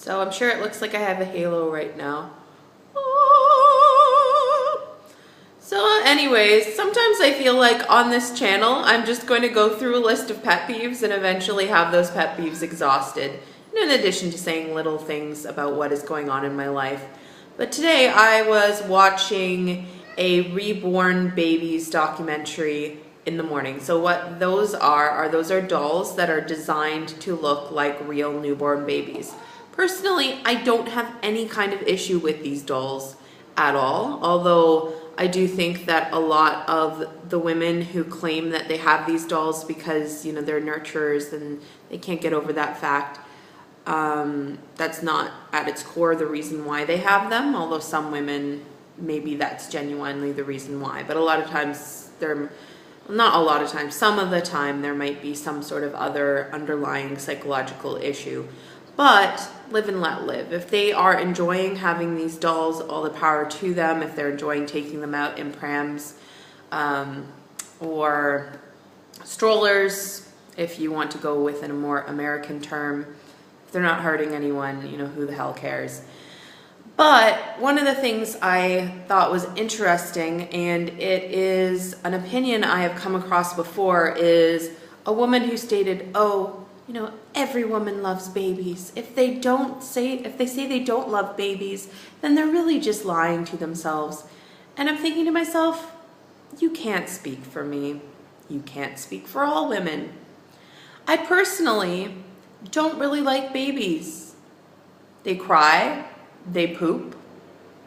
So I'm sure it looks like I have a halo right now. So anyways, sometimes I feel like on this channel, I'm just going to go through a list of pet peeves and eventually have those pet peeves exhausted, in addition to saying little things about what is going on in my life. But today I was watching a reborn babies documentary in the morning. So what those are dolls that are designed to look like real newborn babies. Personally, I don't have any kind of issue with these dolls at all, although I do think that a lot of the women who claim that they have these dolls because, you know, they're nurturers and they can't get over that fact, that's not at its core the reason why they have them, although some women, maybe that's genuinely the reason why. But a lot of times, some of the time there might be some sort of other underlying psychological issue. But live and let live. If they are enjoying having these dolls, all the power to them. If they're enjoying taking them out in prams or strollers, if you want to go with a more American term, if they're not hurting anyone, you know, who the hell cares? But one of the things I thought was interesting, and it is an opinion I have come across before, is a woman who stated, oh, you know, every woman loves babies. If they say they don't love babies, then they're really just lying to themselves. And I'm thinking to myself, you can't speak for me. You can't speak for all women. I personally don't really like babies. They cry, they poop.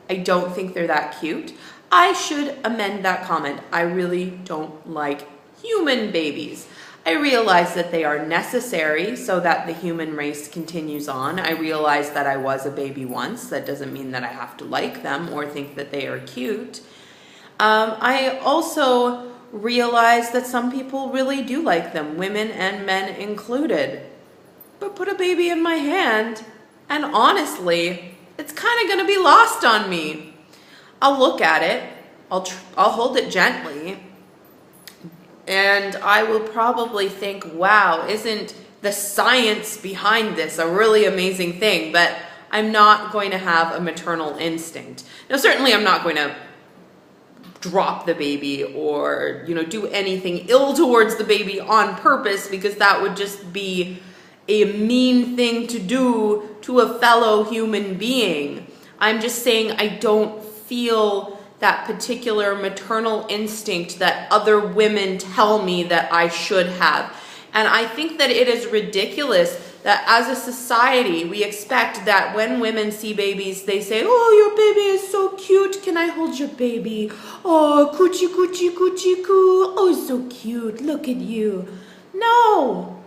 I don't think they're that cute. I should amend that comment. I really don't like human babies. I realize that they are necessary so that the human race continues on. I realize that I was a baby once. That doesn't mean that I have to like them or think that they are cute. I also realize that some people really do like them, women and men included. But put a baby in my hand, and honestly, it's kind of going to be lost on me. I'll look at it. I'll hold it gently. And I will probably think, wow, isn't the science behind this a really amazing thing? But I'm not going to have a maternal instinct. Now, certainly I'm not going to drop the baby or, you know, do anything ill towards the baby on purpose, because that would just be a mean thing to do to a fellow human being. I'm just saying I don't feel that particular maternal instinct that other women tell me that I should have. And I think that it is ridiculous that as a society, we expect that when women see babies, they say, oh, your baby is so cute. Can I hold your baby? Oh, coochie, coochie, coochie, coo. Oh, so cute. Look at you. No.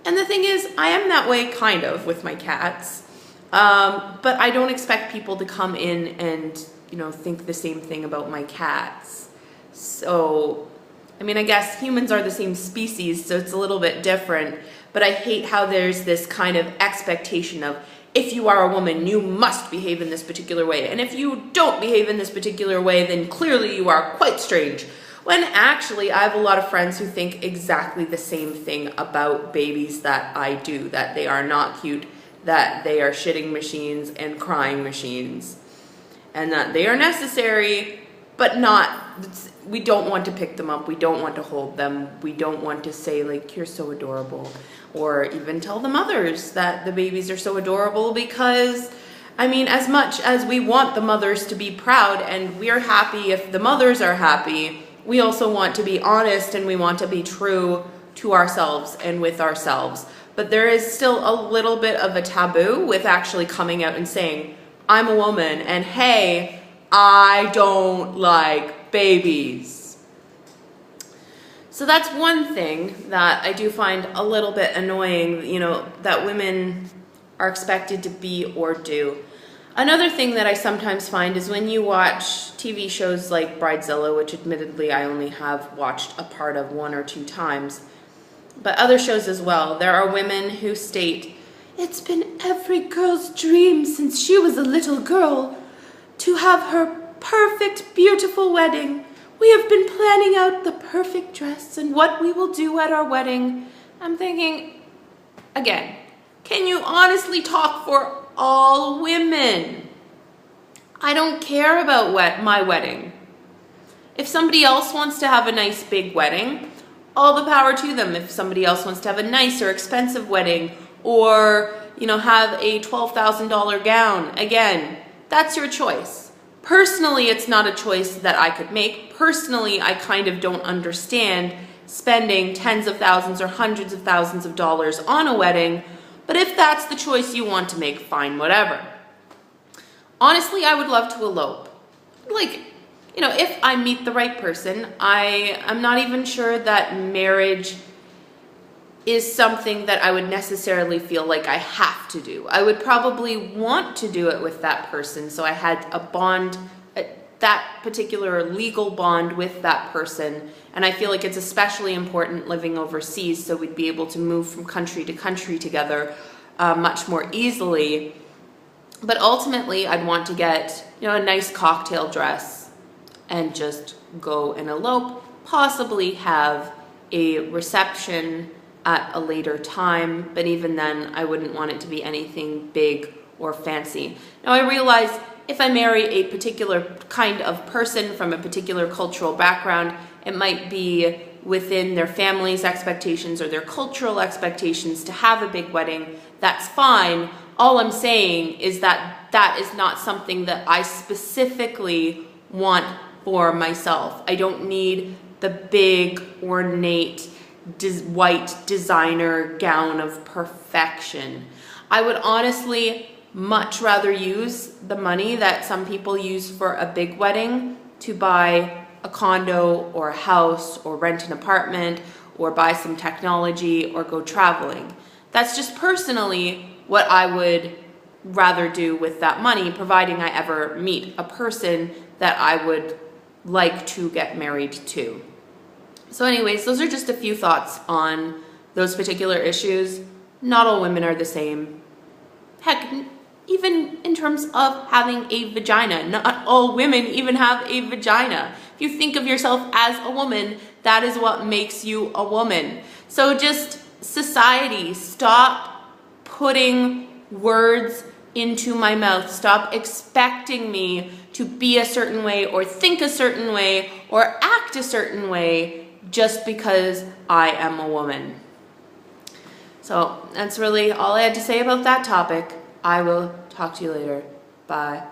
And the thing is, I am that way kind of with my cats. But I don't expect people to come in and, you know, think the same thing about my cats. So, I mean, I guess humans are the same species, so it's a little bit different. But I hate how there's this kind of expectation of, if you are a woman, you must behave in this particular way. And if you don't behave in this particular way, then clearly you are quite strange. When actually, I have a lot of friends who think exactly the same thing about babies that I do, that they are not cute, that they are shitting machines and crying machines, and that they are necessary, but not, we don't want to pick them up, we don't want to hold them, we don't want to say, like, you're so adorable, or even tell the mothers that the babies are so adorable, because, I mean, as much as we want the mothers to be proud, and we're happy if the mothers are happy, we also want to be honest and we want to be true to ourselves and with ourselves. But there is still a little bit of a taboo with actually coming out and saying, I'm a woman, and hey, I don't like babies. So that's one thing that I do find a little bit annoying, you know, that women are expected to be or do. Another thing that I sometimes find is when you watch TV shows like Bridezilla, which admittedly I only have watched a part of 1 or 2 times, but other shows as well, there are women who state, it's been every girl's dream since she was a little girl to have her perfect, beautiful wedding. We have been planning out the perfect dress and what we will do at our wedding. I'm thinking, again, Can you honestly talk for all women? I don't care about my wedding. If somebody else wants to have a nice big wedding, all the power to them. If somebody else wants to have a nice or expensive wedding, or have a $12,000 gown, again, that's your choice. Personally, it's not a choice that I could make. Personally, I kind of don't understand spending tens of thousands or hundreds of thousands of dollars on a wedding, but if that's the choice you want to make, fine, whatever. Honestly, I would love to elope. If I meet the right person, I'm not even sure that marriage is something that I would necessarily feel like I have to do. I would probably want to do it with that person, so I had a bond, that particular legal bond with that person, and I feel like it's especially important living overseas, so we'd be able to move from country to country together much more easily. But ultimately, I'd want to get a nice cocktail dress and just go and elope, possibly have a reception at a later time, but even then I wouldn't want it to be anything big or fancy. Now I realize if I marry a particular kind of person from a particular cultural background, it might be within their family's expectations or their cultural expectations to have a big wedding. That's fine. All I'm saying is that that is not something that I specifically want for myself. I don't need the big, ornate, white designer gown of perfection. I would honestly much rather use the money that some people use for a big wedding to buy a condo or a house or rent an apartment or buy some technology or go traveling. That's just personally what I would rather do with that money, providing I ever meet a person that I would like to get married to. So anyways, those are just a few thoughts on those particular issues. Not all women are the same. Heck, even in terms of having a vagina, not all women even have a vagina. If you think of yourself as a woman, that is what makes you a woman. So just society, stop putting words into my mouth. Stop expecting me to be a certain way or think a certain way or act a certain way just because I am a woman. So that's really all I had to say about that topic. I will talk to you later. Bye.